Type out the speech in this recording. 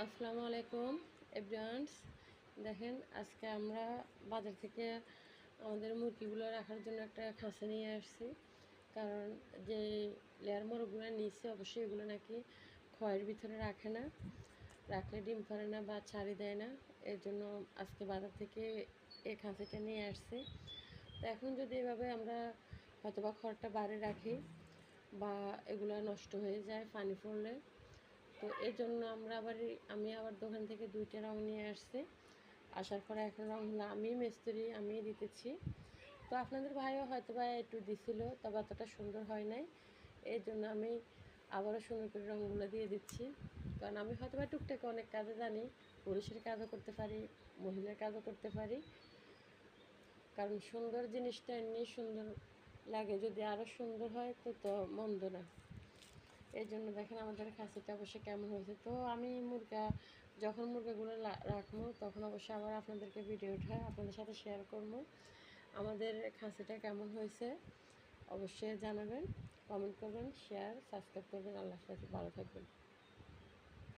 আসসালামু আলাইকুম এভরিওয়ানস। দেখেন, আজকে আমরা বাজার থেকে আমাদের মুরগিগুলো রাখার জন্য একটা খাঁচা নিয়ে আসছি। কারণ যে লেয়ার মোরগগুলো নিচে অবশ্যই এগুলো নাকি খয়ের ভিতরে রাখে না, রাখলে ডিম পারে না বা ছাড়ি দেয় না। এর জন্য আজকে বাজার থেকে এই খাঁচাটা নিয়ে আসছি। তো এখন যদি এভাবে আমরা হয়তোবা খড়টা বাইরে রাখি বা এগুলো নষ্ট হয়ে যায় পানি পড়লে, তো এই জন্য আমি আবার দোকান থেকে 2টা রং নিয়ে আসছি। আসার পরে এখন রংগুলো আমি মিস্ত্রি আমি দিতেছি। তো আপনাদের ভাইও হয়তো বা একটু দিছিল, তবে অতটা সুন্দর হয় নাই। এই জন্য আমি আবারও সুন্দর করে রঙগুলো দিয়ে দিচ্ছি। কারণ আমি হয়তো বা টুকটাক অনেক কাজে জানি, পুরুষের কাজও করতে পারি, মহিলার কাজও করতে পারি। কারণ সুন্দর জিনিসটা এমনি সুন্দর লাগে, যদি আরও সুন্দর হয় তো মন্দ না। এই জন্য দেখেন আমাদের খাসিটা অবশ্যই কেমন হয়েছে। তো আমি যখন মুরগাগুলো রাখবো তখন অবশ্যই আবার আপনাদেরকে ভিডিওটা আপনাদের সাথে শেয়ার করবো। আমাদের খাসিটা কেমন হয়েছে অবশ্যই জানাবেন, কমেন্ট করবেন, শেয়ার সাবস্ক্রাইব করবেন। আল্লাহ হাফেজ, ভালো থাকবেন।